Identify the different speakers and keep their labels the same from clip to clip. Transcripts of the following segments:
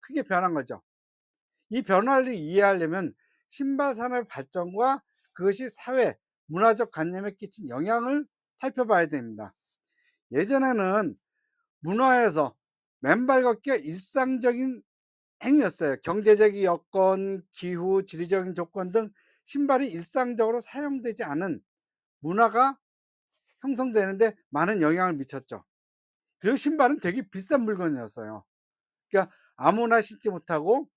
Speaker 1: 크게 변한 거죠. 이 변화를 이해하려면 신발 산업의 발전과 그것이 사회, 문화적 관념에 끼친 영향을 살펴봐야 됩니다. 예전에는 문화에서 맨발 걷기가 일상적인 행위였어요. 경제적 여건, 기후, 지리적인 조건 등 신발이 일상적으로 사용되지 않은 문화가 형성되는데 많은 영향을 미쳤죠. 그리고 신발은 되게 비싼 물건이었어요. 그러니까 아무나 신지 못하고,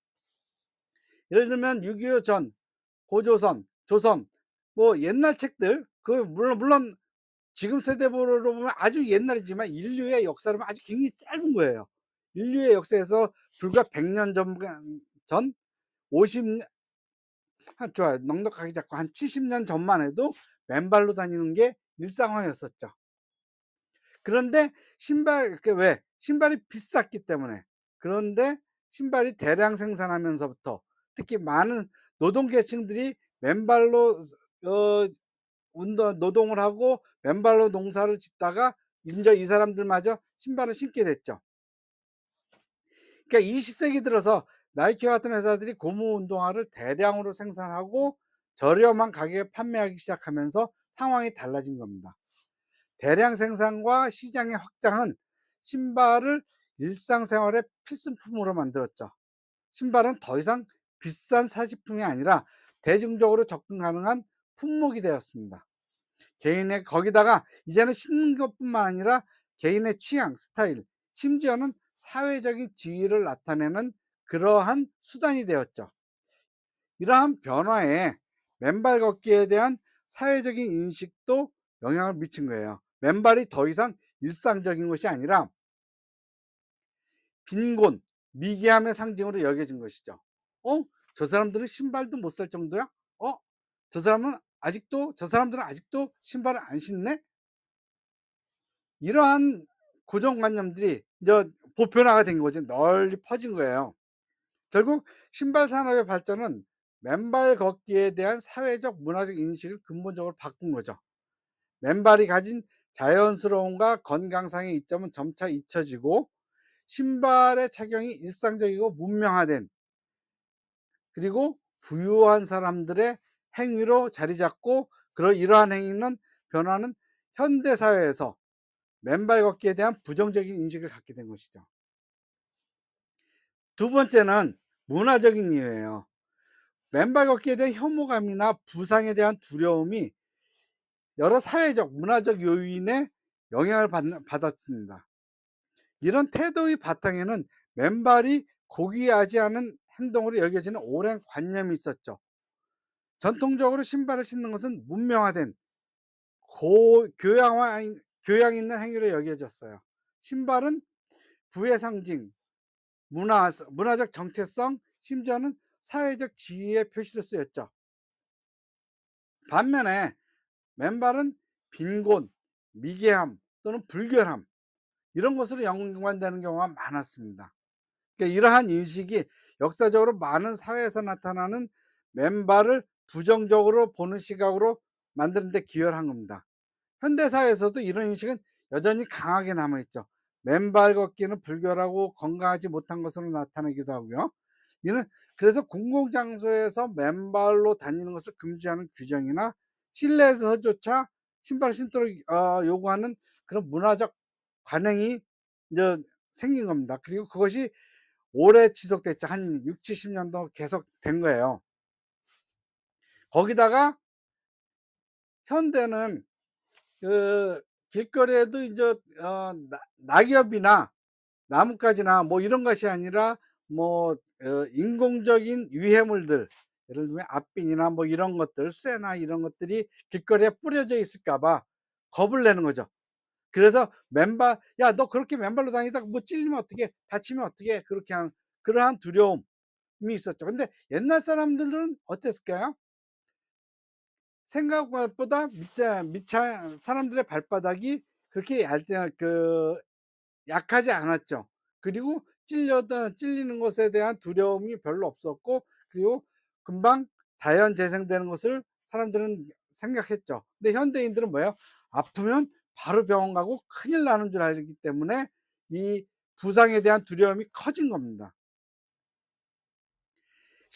Speaker 1: 예를 들면 6.25 전, 고조선, 조선, 뭐 옛날 책들, 그 물론 지금 세대로 보면 아주 옛날이지만 인류의 역사로 보면 아주 굉장히 짧은 거예요. 인류의 역사에서 불과 100년 전 50년, 좋아요. 넉넉하게 잡고 한 70년 전만 해도 맨발로 다니는 게 일상화였었죠. 그런데 신발, 왜? 신발이 비쌌기 때문에. 그런데 신발이 대량 생산하면서부터 특히 많은 노동 계층들이 맨발로 어 운동 노동을 하고 맨발로 농사를 짓다가 인제 이 사람들마저 신발을 신게 됐죠. 그러니까 20 세기 들어서 나이키 같은 회사들이 고무 운동화를 대량으로 생산하고 저렴한 가격에 판매하기 시작하면서 상황이 달라진 겁니다. 대량 생산과 시장의 확장은 신발을 일상생활의 필수품으로 만들었죠. 신발은 더 이상 비싼 사치품이 아니라 대중적으로 접근 가능한 품목이 되었습니다. 개인의 거기다가 이제는 신는 것뿐만 아니라 개인의 취향, 스타일, 심지어는 사회적인 지위를 나타내는 그러한 수단이 되었죠. 이러한 변화에 맨발 걷기에 대한 사회적인 인식도 영향을 미친 거예요. 맨발이 더 이상 일상적인 것이 아니라 빈곤, 미개함의 상징으로 여겨진 것이죠. 어? 저 사람들은 신발도 못 살 정도야? 어? 저 사람들은 아직도 신발을 안 신네? 이러한 고정관념들이 이제 보편화가 된 거죠. 널리 퍼진 거예요. 결국 신발 산업의 발전은 맨발 걷기에 대한 사회적 문화적 인식을 근본적으로 바꾼 거죠. 맨발이 가진 자연스러움과 건강상의 이점은 점차 잊혀지고 신발의 착용이 일상적이고 문명화된, 그리고 부유한 사람들의 행위로 자리 잡고, 이러한 행위는 변화는 현대 사회에서 맨발 걷기에 대한 부정적인 인식을 갖게 된 것이죠. 두 번째는 문화적인 이유예요. 맨발 걷기에 대한 혐오감이나 부상에 대한 두려움이 여러 사회적, 문화적 요인에 영향을 받았습니다. 이런 태도의 바탕에는 맨발이 고귀하지 않은 행동으로 여겨지는 오랜 관념이 있었죠. 전통적으로 신발을 신는 것은 문명화된 교양 있는 행위로 여겨졌어요. 신발은 부의 상징, 문화적 정체성, 심지어는 사회적 지위의 표시로 쓰였죠. 반면에 맨발은 빈곤, 미개함 또는 불결함, 이런 것으로 연관되는 경우가 많았습니다. 그러니까 이러한 인식이 역사적으로 많은 사회에서 나타나는 맨발을 부정적으로 보는 시각으로 만드는 데 기여를 한 겁니다. 현대 사회에서도 이런 인식은 여전히 강하게 남아 있죠. 맨발 걷기는 불결하고 건강하지 못한 것으로 나타나기도 하고요. 이는 그래서 공공장소에서 맨발로 다니는 것을 금지하는 규정이나 실내에서조차 신발을 신도록 요구하는 그런 문화적 관행이 이제 생긴 겁니다. 그리고 그것이 오래 지속됐죠. 한 60-70 년도 계속된 거예요. 거기다가 현대는 그 길거리에도 이제 낙엽이나 나뭇가지나 뭐 이런 것이 아니라 뭐 인공적인 유해물들, 예를 들면 앞빈이나 뭐 이런 것들, 쇠나 이런 것들이 길거리에 뿌려져 있을까 봐 겁을 내는 거죠. 그래서 맨발, "야 너 그렇게 맨발로 다니다가 뭐 찔리면 어떡해? 다치면 어떡해?" 그렇게 하는 그러한 두려움이 있었죠. 근데 옛날 사람들은 어땠을까요? 생각보다 미차 사람들의 발바닥이 그렇게 약하지 않았죠. 그리고 찔리는 것에 대한 두려움이 별로 없었고, 그리고 금방 자연 재생되는 것을 사람들은 생각했죠. 근데 현대인들은 뭐예요? 아프면 바로 병원 가고 큰일 나는 줄 알기 때문에 이 부상에 대한 두려움이 커진 겁니다.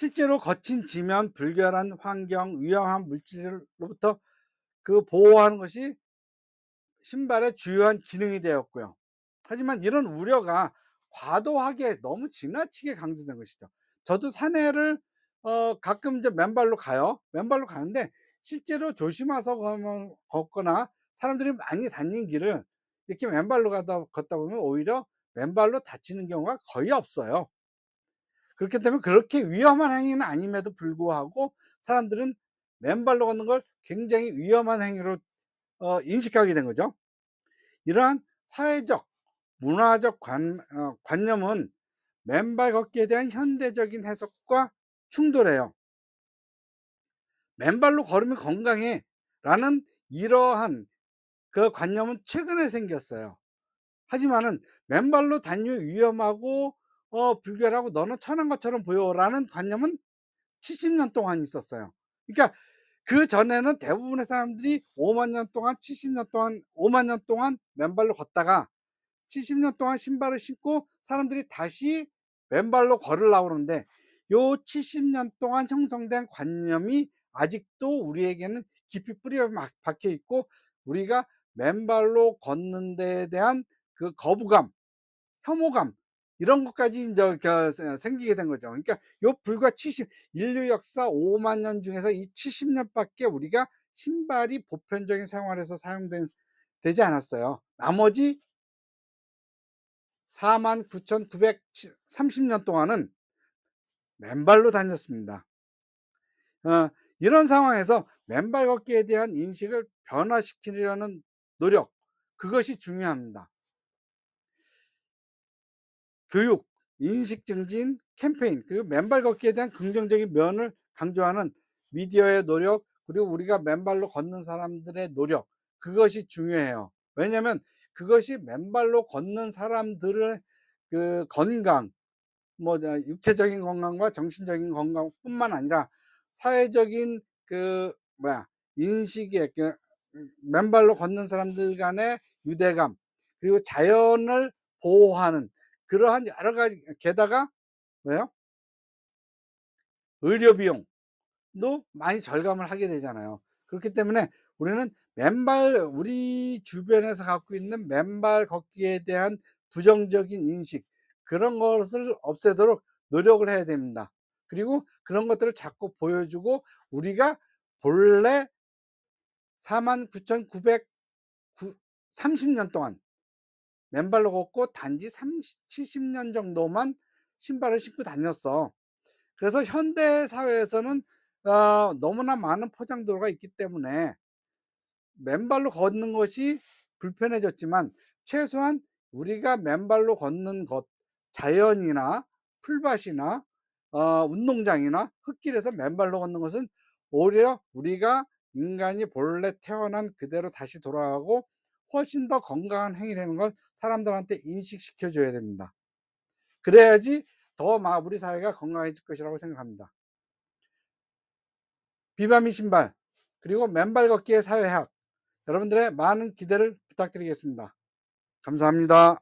Speaker 1: 실제로 거친 지면, 불결한 환경, 위험한 물질로부터 그 보호하는 것이 신발의 주요한 기능이 되었고요. 하지만 이런 우려가 과도하게 너무 지나치게 강조된 것이죠. 저도 산에를 가끔 이제 맨발로 가요. 맨발로 가는데 실제로 조심해서 걷거나 사람들이 많이 다니는 길을 이렇게 맨발로 걷다 보면 오히려 맨발로 다치는 경우가 거의 없어요. 그렇기 때문에 그렇게 위험한 행위는 아님에도 불구하고 사람들은 맨발로 걷는 걸 굉장히 위험한 행위로 인식하게 된 거죠. 이러한 사회적, 문화적 관념은 맨발 걷기에 대한 현대적인 해석과 충돌해요. "맨발로 걸으면 건강해." 라는 이러한 그 관념은 최근에 생겼어요. 하지만은 "맨발로 다니면 위험하고 불결하고 너는 천한 것처럼 보여."라는 관념은 70년 동안 있었어요. 그러니까 그전에는 대부분의 사람들이 5만 년 동안 70년 동안 5만 년 동안 맨발로 걷다가 70년 동안 신발을 신고 사람들이 다시 맨발로 걸으려고 그러는데 요 70년 동안 형성된 관념이 아직도 우리에게는 깊이 뿌리가 박혀 있고 우리가 맨발로 걷는 데에 대한 그 거부감, 혐오감 이런 것까지 인제 생기게 된 거죠. 그러니까 요 불과 70 인류 역사 5만 년 중에서 이 70 년밖에 우리가 신발이 보편적인 생활에서 사용된 되지 않았어요. 나머지 49,930년 동안은 맨발로 다녔습니다. 어 이런 상황에서 맨발 걷기에 대한 인식을 변화시키려는 노력, 그것이 중요합니다. 교육, 인식 증진 캠페인, 그리고 맨발 걷기에 대한 긍정적인 면을 강조하는 미디어의 노력, 그리고 우리가 맨발로 걷는 사람들의 노력, 그것이 중요해요. 왜냐하면 그것이 맨발로 걷는 사람들의 그 건강, 뭐 육체적인 건강과 정신적인 건강뿐만 아니라 사회적인 그 뭐야 인식의 맨발로 걷는 사람들 간의 유대감, 그리고 자연을 보호하는 그러한 여러 가지, 게다가 뭐예요? 의료 비용도 많이 절감을 하게 되잖아요. 그렇기 때문에 우리는 맨발 우리 주변에서 갖고 있는 맨발 걷기에 대한 부정적인 인식, 그런 것을 없애도록 노력을 해야 됩니다. 그리고 그런 것들을 자꾸 보여주고 우리가 본래 49,900 30년 동안 맨발로 걷고 단지 70년 정도만 신발을 신고 다녔어. 그래서 현대 사회에서는 너무나 많은 포장도로가 있기 때문에 맨발로 걷는 것이 불편해졌지만 최소한 우리가 맨발로 걷는 것, 자연이나 풀밭이나 운동장이나 흙길에서 맨발로 걷는 것은 오히려 우리가 인간이 본래 태어난 그대로 다시 돌아가고 훨씬 더 건강한 행위라는 걸 사람들한테 인식시켜 줘야 됩니다. 그래야지 더 우리 사회가 건강해질 것이라고 생각합니다. 비바미 신발, 그리고 맨발 걷기의 사회학, 여러분들의 많은 기대를 부탁드리겠습니다. 감사합니다.